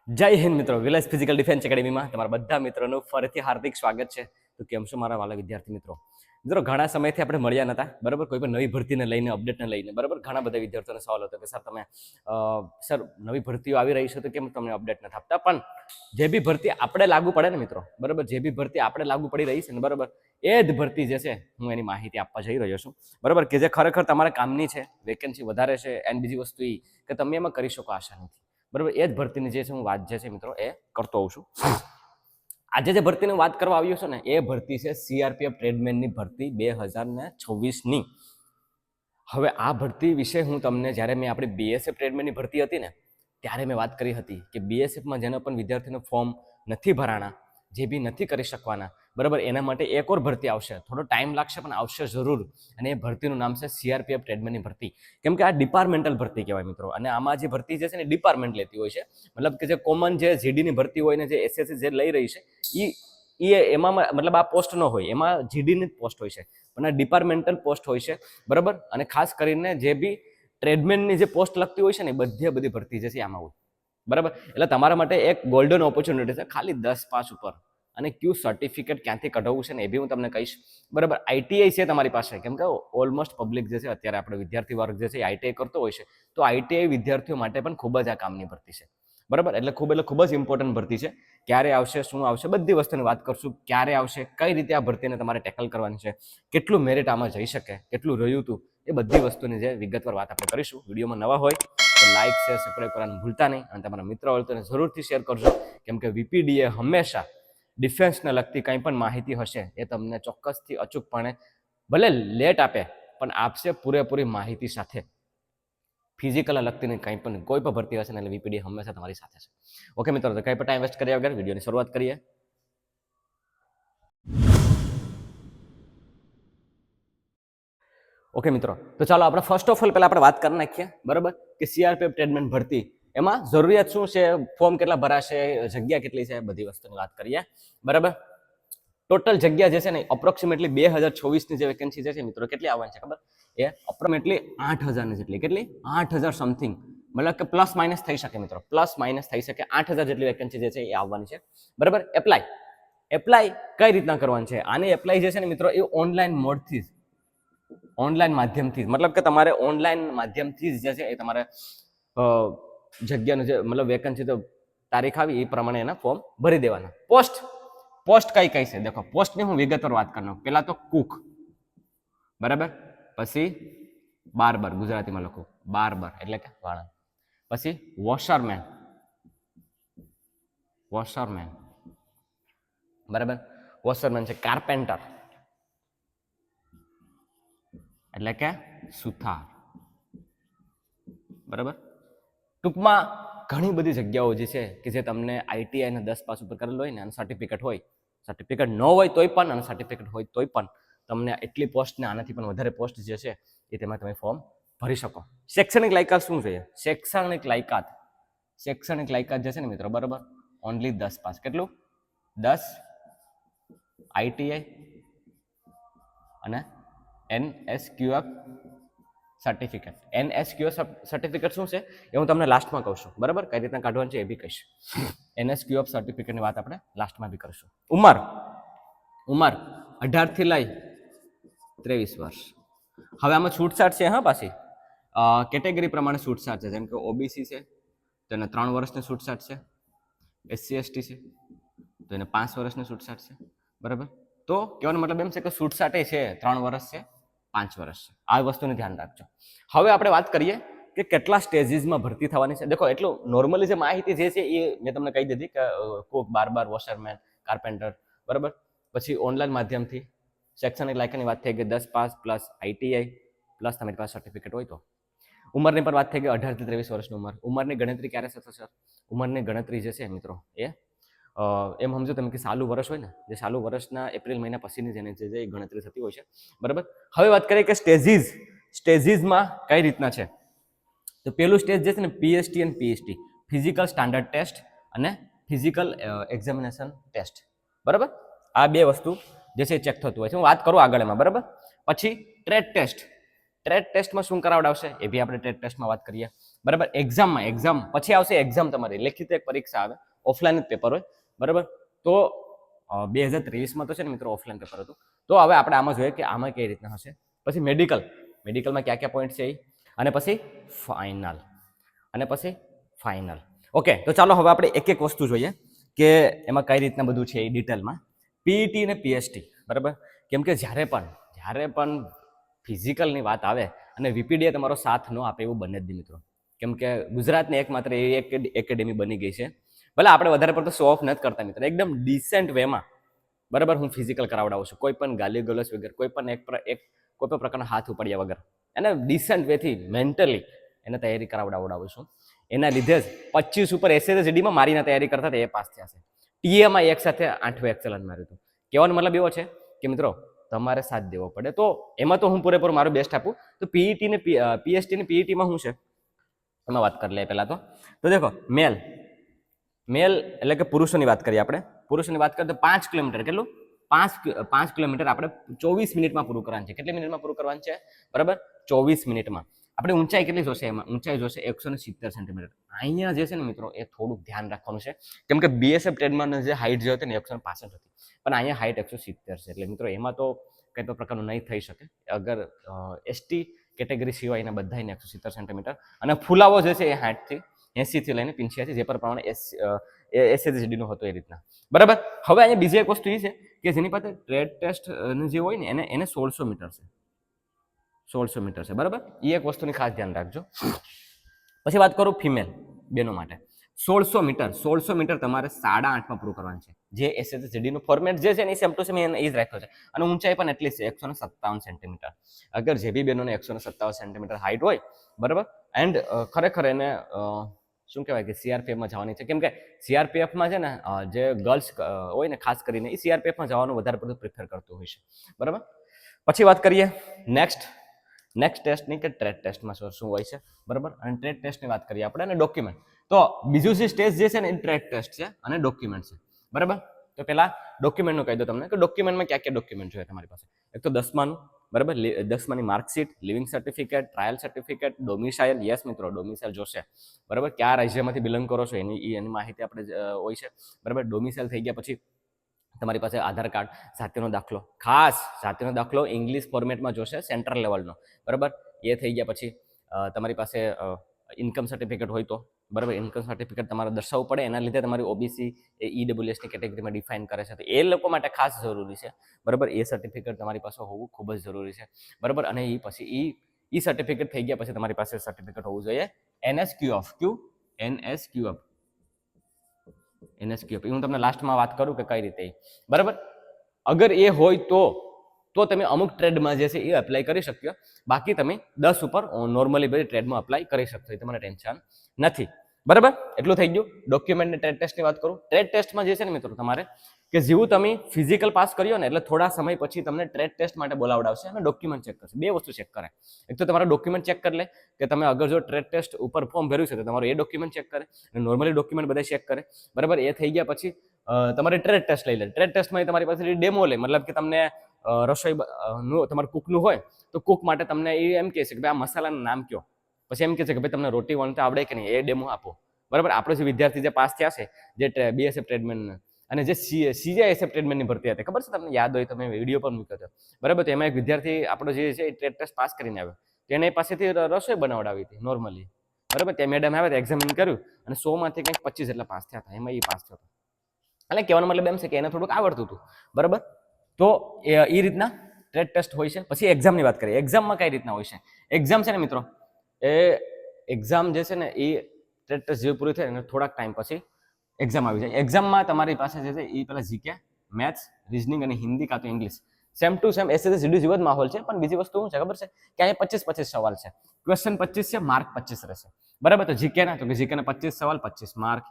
જય હિન્દ મિત્રો, village physical defence એકેડેમીમાં તમારા બધા મિત્રોનું ફરીથી હાર્દિક સ્વાગત છે. તો કેમ છો મારા વાલા વિદ્યાર્થી મિત્રો? ઘણા સમયથી આપણે મળ્યા નતા, બરાબર? કોઈ પણ નવી ભરતીને લઈને, અપડેટને લઈને, બરાબર? ઘણા બધા વિદ્યાર્થીઓનો સવાલ હતો કે સર તમે સર નવી ભરતીઓ આવી રહી છે તો કેમ તમને અપડેટ નથી આપતા? પણ જે બી ભરતી આપણે લાગુ પડે ને મિત્રો, બરાબર, જે બી ભરતી આપણે લાગુ પડી રહી છે ને, બરાબર, એ જ ભરતી જે છે હું એની માહિતી આપવા જઈ રહ્યો છું, બરાબર, કે જે ખરેખર તમારા કામની છે, વેકેન્સી વધારે છે. એન્ડ બીજી વસ્તુ એ કે તમે એમાં કરી શકો આસાનીથી, બરાબર. એ જ ભરતીની જે છે હું વાત જે છે મિત્રો એ કરતો હોઉં છું. આજે જે ભરતીની વાત કરવા આવ્યો છું ને, એ ભરતી છે સીઆરપીએફ ટ્રેડમેનની ભરતી 2026ની. હવે આ ભરતી વિશે હું તમને, જ્યારે મેં આપણી બીએસએફ ટ્રેડમેનની ભરતી હતી ને, ત્યારે મેં વાત કરી હતી કે બીએસએફમાં જેના પણ વિદ્યાર્થીનું ફોર્મ નથી ભરાણા, જે બી નથી કરી શકવાના, બરાબર, એના માટે એક ઓર ભરતી આવશે. થોડો ટાઈમ લાગશે પણ આવશે જરૂર. અને એ ભરતીનું નામ છે સીઆરપીએફ ટ્રેડમેનની ભરતી. કેમ કે આ ડિપાર્ટમેન્ટલ ભરતી કહેવાય મિત્રો. અને આમાં જે ભરતી જે છે ને ડિપાર્ટમેન્ટ લેતી હોય છે. મતલબ કે જે કોમન જે જીડીની ભરતી હોય ને, જે એસએસસી જે લઈ રહી છે એ એમાં મતલબ આ પોસ્ટ ન હોય, એમાં જીડીની પોસ્ટ હોય છે. પણ આ ડિપાર્ટમેન્ટલ પોસ્ટ હોય છે, બરાબર. અને ખાસ કરીને જે બી ટ્રેડમેનની જે પોસ્ટ લગતી હોય છે ને, બધી ભરતી જે છે આમાં હોય, બરાબર. એટલે તમારા માટે એક ગોલ્ડન ઓપોર્ચ્યુનિટી છે, ખાલી 10 પાસ ઉપર. અને ક્યુ સર્ટિફિકેટ ક્યાંથી કઢાવવું છે ને એ બી હું તમને કહીશ, બરાબર. આઈટીઆઈ છે તમારી પાસે, કેમ કે ઓલમોસ્ટ પબ્લિક જે છે અત્યારે આપણે વિદ્યાર્થી વર્ગ જે છે આઈટીઆઈ કરતો હોય છે, તો આઈટીઆઈ વિદ્યાર્થીઓ માટે પણ ખૂબ જ આ કામની ભરતી છે, બરાબર. એટલે ખૂબ જ ઇમ્પોર્ટન્ટ ભરતી છે. ક્યારે આવશે, શું આવશે, બધી વસ્તુની વાત કરશું. ક્યારે આવશે, કઈ રીતે આ ભરતીને તમારે ટેકલ કરવાની છે, કેટલું મેરિટ આમાં જઈ શકે, કેટલું રહ્યું હતું, એ બધી વસ્તુની જે વિગતવાર વાત આપણે કરીશું. વિડીયોમાં નવા હોય તો લાઈક, શેર, સબસ્ક્રાઈબ કરવાનું ભૂલતા નહીં. અને તમારા મિત્રો હોય તો જરૂરથી શેર કરજો, કેમ કે વીપીડીએ હંમેશા ડિફેન્સને લગતી કંઈ પણ માહિતી હશે એ તમને ચોક્કસથી અચૂકપણે, ભલે લેટ આપે પણ આપશે, પૂરેપૂરી માહિતી સાથે. ફિઝિકલ લગતીને કંઈ પણ કોઈ પણ ભરતી હશે ને, એટલે વીપીડી હંમેશા તમારી સાથે છે. ઓકે મિત્રો, તો કંઈ પણ ટાઈમ વેસ્ટ કર્યા વગર વિડીયોની શરૂઆત કરીએ. ઓકે મિત્રો, તો ચાલો આપણે ફર્સ્ટ ઓફ ઓલ પહેલા આપણે વાત કરી નાખીએ, બરાબર, કે સીઆરપીએફ ટ્રેડમેન ભરતી એમાં જરૂરિયાત શું છે, ફોર્મ કેટલા ભરાશે, જગ્યા કેટલી છે, બધી વસ્તુની વાત કરીએ, બરાબર. ટોટલ જગ્યા જે છે ને અપ્રોક્સિમેટલી 2026ની જે વેકેન્સી છે મિત્રો, કેટલી આવવાની છે ખબર? એ અપ્રોક્સિમેટલી 8000 જેટલી. કેટલી? 8000 સમથિંગ. મતલબ કે પ્લસ માઇનસ થઈ શકે મિત્રો, પ્લસ માઇનસ થઈ શકે. 8000 જેટલી વેકેન્સી જે છે એ આવવાની છે, બરાબર. એપ્લાય કઈ રીતના કરવાની છે? આને એપ્લાય જે છે ને મિત્રો, એ ઓનલાઈન મોડથી, ઓનલાઈન માધ્યમથી, મતલબ કે તમારે ઓનલાઈન માધ્યમથી જે છે એ તમારે જગ્યાનું જે મતલબ વેકેન્સી તો તારીખ આવી એ પ્રમાણે એના ફોર્મ ભરી દેવાના. પોસ્ટ કઈ કઈ છે દેખો. પોસ્ટની હું વિગતવાર વાત કરવાનો. પહેલા તો કુક, બરાબર. પછી બાર્બર, ગુજરાતીમાં લખું બાર્બર એટલે કે વાળંદ. પછી વોશરમેન, બરાબર. વોશરમેન છે. કાર્પેન્ટર એટલે કે સુથાર, બરાબર. ટૂંકમાં ઘણી બધી જગ્યાઓ જે છે કે જે તમને આઈટીઆઈ ને 10 પાસ ઉપર કરેલું હોય ને, અને સર્ટિફિકેટ હોય, સર્ટિફિકેટ ન હોય તોય પણ, અને સર્ટિફિકેટ હોય તોય પણ તમને એટલી પોસ્ટ ને આનાથી પણ વધારે પોસ્ટ જે છે એ તેમાં તમે ફોર્મ ભરી શકો. શૈક્ષણિક લાયકાત શું છે? શૈક્ષણિક લાયકાત જે છે ને મિત્રો, બરાબર, ઓનલી 10 પાસ. કેટલું? 10 આઈટીઆઈ અને એનએસક્યુએફ સર્ટિફિકેટ. એનએસક્યુએફ સર્ટિફિકેટ શું છે એ હું તમને લાસ્ટમાં કહું છું, બરાબર. કઈ રીતના કાઢવાનું છે એ બી કહીશ. એનએસક્યુએફ સર્ટિફિકેટની વાત આપણે લાસ્ટમાં બી કરીશું. ઉંમર 18 થી લઈ 23 વર્ષ. હવે આમાં છૂટછાટ છે, હા, પાછી કેટેગરી પ્રમાણે છૂટછાટ છે. જેમ કે ઓબીસી છે તો એને 3 વર્ષની છૂટછાટ છે. એસસી એસટી છે તો એને 5 વર્ષની છૂટછાટ છે, બરાબર. તો કહેવાનો મતલબ એમ છે કે છૂટછાટ એ છે 3 વર્ષ છે, 5 વર્ષ છે. આ વસ્તુને ધ્યાન રાખજો. હવે આપણે વાત કરીએ કે કેટલા સ્ટેજીસમાં ભરતી થવાની છે. દેખો, એટલું નોર્મલી જે માહિતી જે છે એ મેં તમને કહી દીધી કે કુક, બાર્બર, વોશરમેન, કાર્પેન્ટર, બરાબર. પછી ઓનલાઈન માધ્યમથી. શૈક્ષણિક લાયકાતની વાત થઈ ગઈ 10 પાસ પ્લસ આઈટીઆઈ પ્લસ તમારી પાસે સર્ટિફિકેટ હોય તો. ઉંમરની પર વાત થઈ ગઈ 18 થી 23 વર્ષની ઉંમર. ઉંમરની ગણતરી ક્યારે થશે સર? ઉંમરની ગણતરી જે છે મિત્રો એ એમ સમજો તમે કે સાલું વર્ષ હોય ને, જે સાલું વર્ષના એપ્રિલ મહિના પછીની જેને જે ગણતરી થતી હોય છે, બરાબર. હવે વાત કરીએ કે સ્ટેજીસમાં કઈ રીતના છે. તો પહેલું સ્ટેજ જે છે ને પીએસટી અને પીએસટી, ફિઝિકલ સ્ટાન્ડર્ડ ટેસ્ટ અને ફિઝિકલ એક્ઝામિનેશન ટેસ્ટ, બરાબર. આ બે વસ્તુ જે છે ચેક થતું હોય છે. હું વાત કરું આગળ એમાં, બરાબર. પછી ટ્રેડ ટેસ્ટમાં શું કરાવડાવશે એ બી આપણે ટ્રેડ ટેસ્ટમાં વાત કરીએ. બરાબર. એક્ઝામ પછી આવશે એક્ઝામ, તમારી લેખિત એક પરીક્ષા આવે, ઓફલાઈન જ પેપર હોય, બરાબર. તો 2023માં તો છે ને મિત્રો ઓફલાઈન પેપર હતું. તો હવે આપણે આમાં જોઈએ કે આમાં કઈ રીતના હશે. પછી મેડિકલમાં ક્યાં ક્યાં પોઈન્ટ છે એ, અને પછી ફાઇનલ. ઓકે, તો ચાલો હવે આપણે એક એક વસ્તુ જોઈએ કે એમાં કઈ રીતના બધું છે એ ડિટેલમાં. પીઈટી અને પીએસટી, બરાબર. કેમ કે જ્યારે પણ ફિઝિકલની વાત આવે અને વીપીડીએ તમારો સાથ ન આપે એવું બને જ નહીં મિત્રો. કેમ કે ગુજરાતની એકમાત્ર એવી એકેડેમી બની ગઈ છે. ભલે આપણે વધારે પડતો શો ઓફ નથી કરતા મિત્રો, એકદમ ડિસેન્ટ વેમાં, બરાબર, હું ફિઝિકલ કરાવડાવું છું, કોઈ પણ ગાલી ગલોચ વગર, કોઈ પણ પ્રકારના હાથ ઉપાડ્યા વગર, એને ડિસેન્ટ વેથી મેન્ટલી એને તૈયારી કરાવડાવું છું. એના લીધે જ 25 ઉપર એસએસજીડીમાં મારીને તૈયારી કરતા હતા, એ પાસ થયા છે. ટીએમાં એક સાથે 8 એક્સેલન્ટ માર્યું હતું. કહેવાનો મતલબ એવો છે કે મિત્રો તમારે સાથ દેવો પડે. તો એમાં તો હું પૂરેપૂરું મારું બેસ્ટ આપું. તો પીઈટી ને પીએસટી ને પીઈટીમાં શું છે એમાં વાત કરી લે પહેલા. તો દેખો, મેલ એટલે કે પુરુષોની વાત કરીએ આપણે. પુરુષોની વાત કરીએ તો 5 કિલોમીટર, કેટલું 5 કિલોમીટર આપણે 24 મિનિટમાં પૂરું કરવાનું છે. કેટલી મિનિટમાં પૂરું કરવાનું છે? બરાબર, 24 મિનિટમાં. આપણે ઊંચાઈ કેટલી જોશે? એમાં ઊંચાઈ જોશે 170 સેન્ટીમીટર. અહીંયા જે છે ને મિત્રો એ થોડુંક ધ્યાન રાખવાનું છે, કેમ કે બીએસએફ ટ્રેડમાં જે હાઇટ જે હતી ને 165 હતી, પણ અહીંયા હાઇટ 170 છે. એટલે મિત્રો એમાં તો કંઈ પણ પ્રકારનું નહીં થઈ શકે. અગર એસટી કેટેગરી સિવાયના બધાને 170 સેન્ટીમીટર, અને ફુલાવો જે છે એ 60 થી લઈને 85, જે પ્રમાણે એસએસજીડીનો હતો એ રીતના, બરાબર. હવે અહીંયા બીજી એક વસ્તુ એ છે કે જેની પાસે ટ્રેડ ટેસ્ટ જે હોય ને એને 1600 મીટર છે, 1600 મીટર છે, બરાબર. એ એક વસ્તુની ખાસ ધ્યાન રાખજો. પછી વાત કરું ફિમેલ બેનો માટે, 1600 મીટર તમારે 8.5માં પૂરું કરવાનું છે. જે એસએસજીડીનું ફોર્મેટ જે છે ને એ સેમ ટુ સેમ એ જ રાખ્યો છે. અને ઊંચાઈ પણ એટલી છે 157 સેન્ટીમીટર. અગર જે બી બેનોને 157 સેન્ટીમીટર હાઇટ હોય, બરાબર, એન્ડ ખરેખર એને શું કહેવાય કે સીઆરપીએફમાં જવાની છે. કેમ કે સીઆરપીએફમાં છે ને જે ગર્લ્સ હોય ને ખાસ કરીને એ સીઆરપીએફમાં જવાનું વધારે પડતું પ્રિફર કરતું હોય છે, બરાબર. પછી વાત કરીએ નેક્સ્ટ ટેસ્ટની કે ટ્રેડ ટેસ્ટમાં શું હોય છે, બરાબર. અને ટ્રેડ ટેસ્ટની વાત કરીએ આપણે, અને ડોક્યુમેન્ટ. તો બીજું જે સ્ટેજ જે છે ને એ ટ્રેડ ટેસ્ટ છે અને ડોક્યુમેન્ટ છે, બરાબર. તો પહેલા ડોક્યુમેન્ટનું કહી દો તમને કે ડોક્યુમેન્ટમાં ક્યાં ક્યાં ડોક્યુમેન્ટ જોઈએ તમારી પાસે. એક તો 10માનું, બરાબર, 10માની marksheet, leaving certificate, trial certificate, domicile. Yes મિત્રો, ડોમિસાઇલ જોશે, બરાબર. કયા રાજ્યમાંથી બિલોંગ કરો છો એની માહિતી આપણે હોય છે, બરાબર. ડોમિસાઇલ થઈ ગયા પછી તમારી પાસે આધાર કાર્ડ, જાતિનો દાખલો, ખાસ જાતિનો દાખલો ઇંગ્લિશ ફોર્મેટમાં જોશે, સેન્ટ્રલ લેવલનો, બરાબર. એ થઈ ગયા પછી તમારી પાસે ઇન્કમ સર્ટિફિકેટ હોય તો, બરાબર, ઇન્કમ સર્ટિફિકેટ તમારે દર્શાવવું પડે. એના લીધે તમારી ઓબીસી એ ઈડબ્લ્યુએસની કેટેગરીમાં ડિફાઇન કરે છે, તો એ લોકો માટે ખાસ જરૂરી છે, બરાબર. એ સર્ટિફિકેટ તમારી પાસે હોવું ખૂબ જ જરૂરી છે, બરાબર. અને એ પછી ઈ સર્ટિફિકેટ થઈ ગયા પછી તમારી પાસે સર્ટિફિકેટ હોવું જોઈએ એનએસક્યુએફ. હું તમને લાસ્ટમાં વાત કરું કે કઈ રીતે, બરાબર. અગર એ હોય તો તમે અમુક ટ્રેડમાં જે છે એ એપ્લાય કરી શકશો. બાકી તમે 10 ઉપર નોર્મલી બધી ટ્રેડમાં એપ્લાય કરી શકશો, એ તમને ટેન્શન નથી, બરાબર. એટલું થઈ ગયું. ડોક્યુમેન્ટ ને ટ્રેડ ટેસ્ટની વાત કરું. ટ્રેડ ટેસ્ટમાં જે છે ને મિત્રો તમારે કે જેવું તમે ફિઝિકલ પાસ કર્યો ને એટલે થોડા સમય પછી તમને ટ્રેડ ટેસ્ટ માટે બોલાવડાવશે અને ડોક્યુમેન્ટ ચેક કરશે. બે વસ્તુ ચેક કરે. એક તો તમારા ડોક્યુમેન્ટ ચેક કરી લે કે તમે અગર જો ટ્રેડ ટેસ્ટ ઉપર ફોર્મ ભર્યું છે તો તમારું એ ડોક્યુમેન્ટ ચેક કરે, અને નોર્મલી ડોક્યુમેન્ટ બધા ચેક કરે, બરાબર. એ થઈ ગયા પછી તમારે ટ્રેડ ટેસ્ટ લઈ લે. ટ્રેડ ટેસ્ટમાં તમારી પાસે ડેમો લે, મતલબ કે તમને રસોઈ નું તમારું કુકનું હોય તો કુક માટે તમને એ એમ કહે છે કે ભાઈ આ મસાલાનું નામ કયો, પછી એમ કહે છે કે ભાઈ તમને રોટી વણતા આવડે કે નહીં, એ ડેમો આપો, બરાબર. આપણો જે વિદ્યાર્થી જે પાસ થયા છે, જે બીએસએફ ટ્રેડમેન અને જે સીજીઆઈએસએફ ટ્રેડમેનની ભરતી હતી, ખબર છે તમને, યાદ હોય તો મેં વિડીયો પણ મૂક્યો હતો, બરાબર. તો એમાં એક વિદ્યાર્થી આપણો જે છે એ ટ્રેડ ટેસ્ટ પાસ કરીને આવ્યો, તો એને પાસેથી રસોઈ બનાવડાવી હતી નોર્મલી, બરાબર. ત્યાં મેડમ આવે તો એક્ઝામિન કર્યું અને 100માંથી કંઈક 25 જેટલા પાસ થયા હતા, એમાં એ પાસ થયો હતો. એટલે કહેવાનો મતલબ એમ છે કે એને થોડુંક આવડતું હતું, બરાબર. તો એ રીતના ટ્રેડ ટેસ્ટ હોય છે. પછી એક્ઝામની વાત કરીએ. એક્ઝામમાં કઈ રીતના હોય છે? એક્ઝામ છે ને મિત્રો, એ એક્ઝામ જે છે ને એ ટ્રેડ ટેસ્ટ જેવું પૂરું થાય ને થોડાક ટાઈમ પછી એક્ઝામ આવી જાય. એક્ઝામમાં તમારી પાસે જે છે એ પેલા જીકે, મેથ્સ, રિઝનિંગ અને હિન્દી કાં તો ઇંગ્લિશ, સેમ ટુ સેમ એસએસજીડી જેવો જ માહોલ છે. પણ બીજી વસ્તુ શું છે ખબર છે કે અહીંયા 25 સવાલ છે. ક્વેશ્ચન 25 છે, માર્ક 25 રહેશે, બરાબર. તો જીકેના 25 સવાલ 25 માર્ક,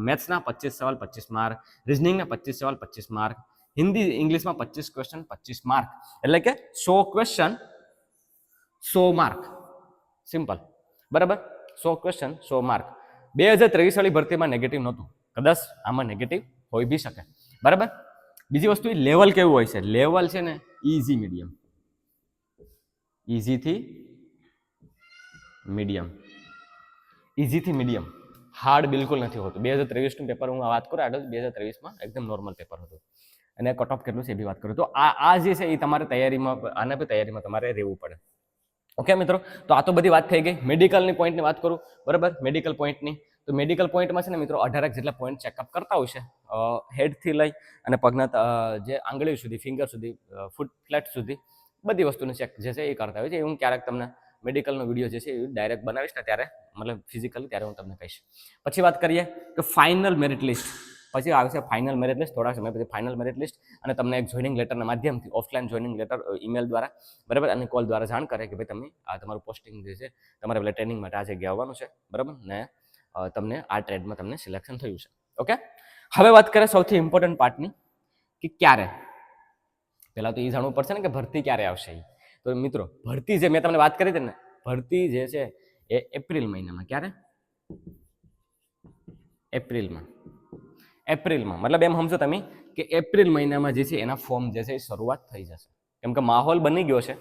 મેથ્સના 25 સવાલ 25 માર્ક, રિઝનિંગના 25 સવાલ 25 માર્ક, હિન્દી ઇંગ્લિશમાં 25 ક્વેશ્ચન 25 માર્ક, એટલે કે 100 ક્વેશ્ચન 100 માર્ક, સિમ્પલ, બરાબર. 100 ક્વેશ્ચન 100 માર્ક. 2023 વાળી ભરતીમાં નેગેટિવ નહોતું, કદાચ આમાં નેગેટિવ હોઈ બી શકે, બરાબર. બીજી વસ્તુ લેવલ કેવું હોય છે? લેવલ છે ને ઈઝી મીડિયમ, ઈઝી થી મીડિયમ, ઇઝીથી મીડિયમ, હાર્ડ બિલકુલ નથી હોતું. 2023નું પેપર હું વાત કરું આગળ, 2023માં એકદમ નોર્મલ પેપર હતું. અને કટ ઓફ કેટલું છે એ બી વાત કરું. તો આ જે છે એ તમારે તૈયારીમાં, આના બી તૈયારીમાં તમારે રહેવું પડે. ઓકે મિત્રો, તો આ તો બધી વાત થઈ ગઈ. મેડિકલની પોઈન્ટની વાત કરું, બરાબર. મેડિકલ પોઈન્ટની, તો મેડિકલ પોઈન્ટમાં છે ને મિત્રો 18 જેટલા પોઈન્ટ ચેકઅપ કરતા હોય છે, હેડથી લઈ અને પગના જે આંગળી સુધી, ફિંગર સુધી, ફૂટ ફ્લેટ સુધી બધી વસ્તુનું ચેક જે છે એ કરતા હોય છે. હું ક્યારેક તમને મેડિકલનો વિડીયો જે છે એ ડાયરેક્ટ બનાવીશ ને ત્યારે, મતલબ ફિઝિકલી, ત્યારે હું તમને કહીશ. પછી વાત કરીએ તો ફાઇનલ મેરિટ લિસ્ટ. પછી આવશે ફાઇનલ મેરિટ લિસ્ટ, થોડા સમય પછી ફાઇનલ મેરિટ લિસ્ટ, અને તમને એક જોઈનિંગ લેટરના માધ્યમથી, ઓફલાઈન જોઈનિંગ લેટર ઈમેલ દ્વારા, બરાબર, અને કોલ દ્વારા જાણ કરે કે ભાઈ તમે આ તમારું પોસ્ટિંગ જે છે, તમારે પેલા ટ્રેનિંગ માટે આ જગ્યાએ આવવાનું છે, બરાબર, ને તમને આ ટ્રેડમાં તમને સિલેક્શન થયું છે. ઓકે, હવે વાત કરીએ સૌથી ઇમ્પોર્ટન્ટ પાર્ટની, કે ક્યારે. પહેલા તો એ જાણવું પડશે ને કે ભરતી ક્યારે આવશે. તો મિત્રો ભરતી જે મેં તમને વાત કરી હતી ને, ભરતી જે છે એ એપ્રિલ મહિનામાં. ક્યારે? એપ્રિલમાં. મતલબ એમ સમજો તમે કે એપ્રિલ મહિનામાં જે છે એના ફોર્મ જે છે એ શરૂઆત થઈ જશે. કેમ કે માહોલ બની ગયો છે.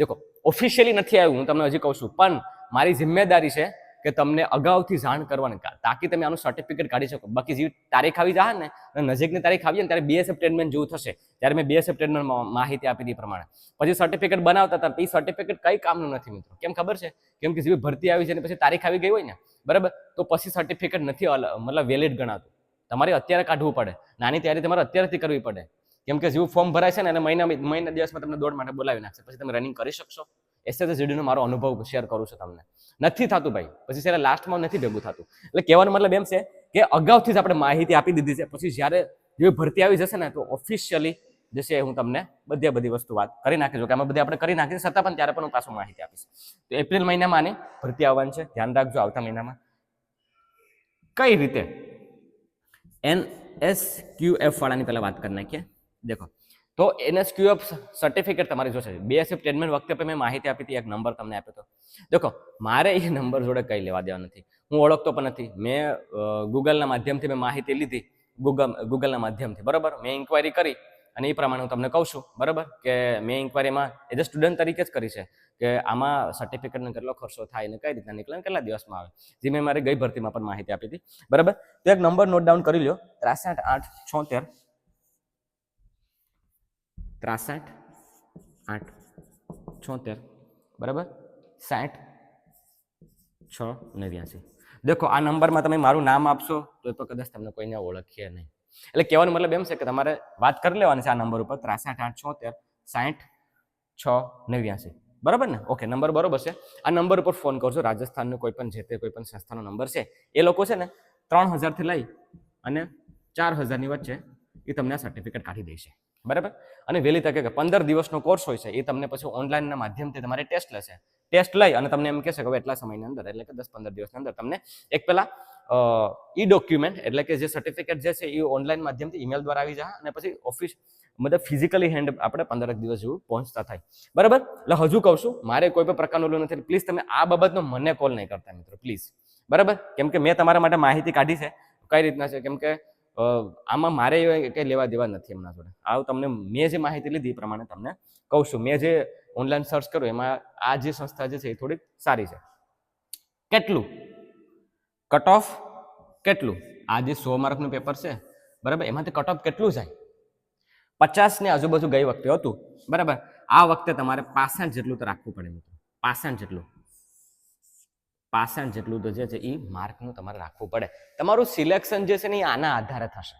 દેખો, ઓફિશિયલી નથી આવ્યું, હું તમને હજી કહું છું, પણ મારી જિમ્મેદારી છે કે તમને અગાઉથી જાણ કરવાની, તાકી તમે આનું સર્ટિફિકેટ કાઢી શકો. બાકી જે તારીખ આવી જાય ને, નજીકની તારીખ આવી ને ત્યારે BSF ટ્રેડમેન જેવું થશે. ત્યારે મેં BSF ટ્રેડમેન માહિતી આપી હતી પ્રમાણે પછી સર્ટિફિકેટ બનાવતા હતા. એ સર્ટિફિકેટ કઈ કામનું નથી મિત્રો. કેમ ખબર છે? કેમ કે જેવી ભરતી આવી છે ને પછી તારીખ આવી ગઈ હોય ને, બરાબર, તો પછી સર્ટિફિકેટ નથી મતલબ વેલિડ ગણાતું. તમારે અત્યારે કાઢવું પડે. નાની તૈયારી તમારે અત્યારથી કરવી પડે. કેમ કે જેવું ફોર્મ ભરાય છે ને, એને મહિના દિવસમાં તમને દોડ માટે બોલાવી નાખશે. પછી તમે રનિંગ કરી શકશો. SSGDનો મારો અનુભવ શેર કરું છું તમને. નથી થતું ભાઈ, પછી જ્યારે લાસ્ટમાં નથી ભેગું થતું. એટલે કહેવાનો મતલબ એમ છે કે અગાઉથી જ આપણે માહિતી આપી દીધી છે. પછી જ્યારે જેવી ભરતી આવી જશે ને, તો ઓફિશિયલી જે છે હું તમને બધી વસ્તુ વાત કરી નાખીશું. કે આમાં બધી આપણે કરી નાખીશું, છતાં પણ ત્યારે પણ હું પાછું માહિતી આપીશ. તો એપ્રિલ મહિનામાં આની ભરતી આવવાની છે, ધ્યાન રાખજો. આવતા મહિનામાં કઈ રીતે NSQF વાળાની પહેલા વાત કરી નાખીએ. દેખો, તો NSQF સર્ટિફિકેટ તમારી જોશે. BSF ટ્રેડમેન વખતે મેં માહિતી આપી હતી, એક નંબર તમને આપ્યો હતો. દેખો, મારે એ નંબર જોડે કંઈ લેવા દેવા નથી. હું ઓળખતો પણ નથી. મેં ગૂગલના માધ્યમથી મેં માહિતી લીધી, ગૂગલના માધ્યમથી, બરાબર. મેં ઇન્ક્વાયરી કરી અને એ પ્રમાણે હું તમને કહું છું, બરાબર, કે મેં ઇન્ક્વાયરીમાં એઝ અ સ્ટુડન્ટ તરીકે જ કરી છે કે આમાં સર્ટિફિકેટનો કેટલો ખર્ચો થાય ને કઈ રીતના નીકળે, કેટલા દિવસમાં આવે, જે મેં મારી ગઈ ભરતીમાં પણ માહિતી આપી હતી, બરાબર. તો એક નંબર નોટ ડાઉન કરી લો, 63 876, બરાબર, 60 689. દેખો, આ નંબરમાં તમે મારું નામ આપશો તો એ તો કદાચ તમને કોઈને ઓળખીએ નહીં. એટલે કહેવાનો મતલબ એમ છે કે તમારે વાત કરી લેવાની છે આ નંબર ઉપર, 63 876 60 689, બરાબર ને? ઓકે, નંબર બરોબર છે. આ નંબર ઉપર ફોન કરજો. રાજસ્થાનનો કોઈ પણ જે તે કોઈ પણ સંસ્થાનો નંબર છે, એ લોકો છે ને 3000 થી લઈ અને 4000 વચ્ચે એ તમને આ સર્ટિફિકેટ કાઢી દેશે, બરાબર. અને વહેલી તકે 15 દિવસનો કોર્સ હોય છે, એ તમને પછી ઓનલાઈનના માધ્યમથી તમારે ટેસ્ટ લેશે. ટેસ્ટ લઈ અને તમને એમ કહેશે કે હવે એટલા સમયની અંદર, એટલે કે 10-15 દિવસની અંદર તમને એક પેલા ડોક્યુમેન્ટ, એટલે કે જે સર્ટિફિકેટ જે છે એ ઓનલાઈન માધ્યમથી ઈમેલ દ્વારા આવી જાય, અને પછી ઓફિસ મતલબ ફિઝિકલી હેન્ડ આપણે 15 દિવસ જેવું પહોંચતા થાય, બરાબર. એટલે હજુ કહું છું, મારે કોઈ પણ પ્રકારનું નથી. પ્લીઝ તમે આ બાબતનો મને કોલ નહીં કરતા મિત્રો, પ્લીઝ, બરાબર. કેમ કે મેં તમારા માટે માહિતી કાઢી છે કઈ રીતના છે. કેમ કે આમાં મારે કંઈ લેવા દેવા નથી એમના જોડે. આવું તમને મેં જે માહિતી લીધી એ પ્રમાણે તમને કહું છું. મેં જે ઓનલાઈન સર્ચ કર્યું એમાં આ જે સંસ્થા જે છે એ થોડીક સારી છે. કેટલું કટ ઓફ, કેટલું આ જે 100 માર્કનું પેપર છે, બરાબર, એમાંથી કટ ઓફ કેટલું જાય? 50 ને આજુબાજુ ગઈ વખતે હતું, બરાબર. આ વખતે તમારે 65 જેટલું તો રાખવું પડે મિત્રો. 65 જેટલું તો જે છે એ માર્કનું તમારે રાખવું પડે. તમારું સિલેક્શન જે છે ને એ આના આધારે થશે,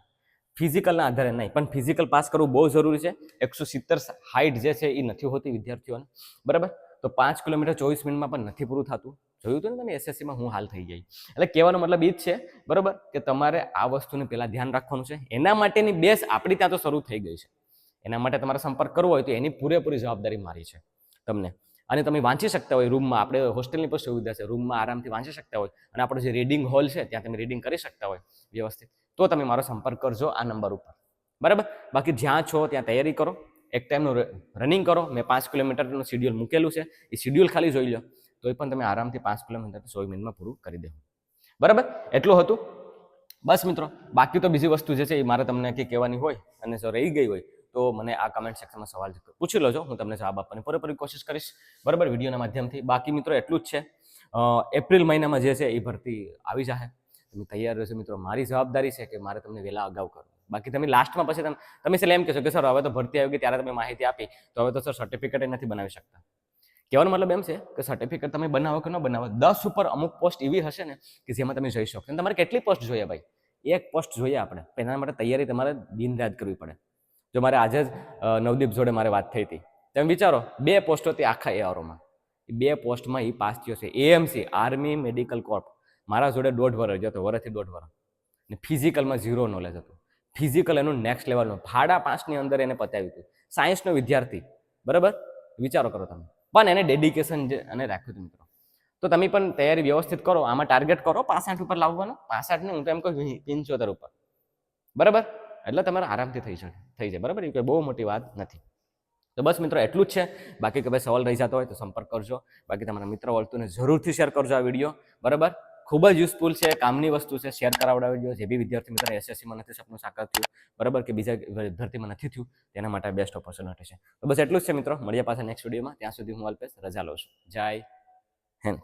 ફિઝિકલના આધારે નહીં. પણ ફિઝિકલ પાસ કરવું બહુ જરૂરી છે. 170 હાઇટ જે છે એ નથી હોતી વિદ્યાર્થીઓને, બરાબર. તો 5 કિલોમીટર 24 મિનિટમાં પણ નથી પૂરું થતું. જોયું હતું ને તમે SSCમાં હું હાલ થઈ ગઈ. એટલે કહેવાનો મતલબ એ જ છે, બરાબર, કે તમારે આ વસ્તુને પહેલાં ધ્યાન રાખવાનું છે. એના માટેની બેસ આપણી ત્યાં તો શરૂ થઈ ગઈ છે. એના માટે તમારે સંપર્ક કરવો હોય તો એની પૂરેપૂરી જવાબદારી મારી છે તમને. અને તમે વાંચી શકતા હોય રૂમમાં, આપણે હોસ્ટેલની પણ સુવિધા છે, રૂમમાં આરામથી વાંચી શકતા હોય, અને આપણો જે રીડિંગ હોલ છે ત્યાં તમે રીડિંગ કરી શકતા હોય વ્યવસ્થિત, તો તમે મારો સંપર્ક કરજો આ નંબર ઉપર, બરાબર. બાકી જ્યાં છો ત્યાં તૈયારી કરો, એક ટાઈમનું રનિંગ કરો. મેં 5 કિલોમીટરનું શિડ્યુલ મૂકેલું છે, એ શિડ્યુલ ખાલી જોઈ લો તો એ પણ તમે આરામથી 5 કિલોમીટર 100 મિનિટમાં પૂરું કરી દેવું, બરાબર. એટલું હતું બસ મિત્રો. બાકી તો બીજી વસ્તુ જે છે એ મારે તમને કંઈ કહેવાની હોય અને જો રહી ગઈ હોય તો મને આ કમેન્ટ સેક્શનમાં સવાલ પૂછી લેજો, હું તમને જવાબ આપવાની પૂરેપૂરી કોશિશ કરીશ, બરાબર, વિડીયોના માધ્યમથી. બાકી મિત્રો એટલું જ છે. એપ્રિલ મહિનામાં જે છે એ ભરતી આવી જશે. તમે તૈયાર રહેશો મિત્રો. મારી જવાબદારી છે કે મારે તમને વહેલા અગાઉ કરવું. બાકી તમે લાસ્ટમાં પછી તમે છેલ્લે એમ કહેશો કે સર હવે તો ભરતી આવી ગઈ ત્યારે તમે માહિતી આપી, તો હવે તો સર સર્ટિફિકેટ નથી બનાવી શકતા. કહેવાનો મતલબ એમ છે કે સર્ટિફિકેટ તમે બનાવો કે ન બનાવો, 10 ઉપર અમુક પોસ્ટ એવી હશે ને કે જેમાં તમે જઈ શકશો. તમારે કેટલી પોસ્ટ જોઈએ ભાઈ? એક પોસ્ટ જોઈએ આપણે. એના માટે તૈયારી તમારે દિન રાત કરવી પડે. જો મારે આજે જ નવદીપ જોડે મારે વાત થઈ હતી. તમે વિચારો 2 પોસ્ટો હતી આખા એઆરોમાં. એ 2 પોસ્ટમાં એ પાસ થયો છે. AMC army medical Corp. મારા જોડે 1.5 વર્ષ જતો, વર્ષથી 1.5 વર્ષ. ને ફિઝિકલમાં 0 નોલેજ હતું. ફિઝિકલ એનું નેક્સ્ટ લેવલનું 5.5ની અંદર એને પતાવ્યું હતું. સાયન્સનો વિદ્યાર્થી, બરાબર? વિચારો કરો તમે. પણ એને ડેડિકેશન અને રાખ્યું હતું મિત્રો. તો તમે પણ તૈયારી વ્યવસ્થિત કરો. આમાં ટાર્ગેટ કરો 65 ઉપર લાવવાનો. 65 ને હું તો એમ કહું 75 ઉપર, બરાબર? એટલે તમારે આરામથી થઈ જાય, બરાબર? એ કોઈ બહુ મોટી વાત નથી. તો બસ મિત્રો એટલું જ છે. બાકી કોઈ સવાલ રહી જતો હોય તો સંપર્ક કરજો. બાકી તમારા મિત્ર વર્તુળને જરૂરથી શેર કરજો આ વિડીયો, બરાબર? ખૂબ જ યુઝફુલ છે, કામની વસ્તુ છે. શેર કરાવડાવજો. જે બી વિદ્યાર્થી મિત્ર એસએસસીમાં નથી સપનું સાકાર થયું, બરાબર, કે બીજા વિદ્યાર્થીમાં નથી થયું, તેના માટે બેસ્ટ ઓપોર્ચ્યુનિટી છે. તો બસ એટલું જ છે મિત્રો. મળીએ પાછા નેક્સ્ટ વિડીયોમાં. ત્યાં સુધી હું અલ્પેશ રજા લઉં છું. જય હિન્દ.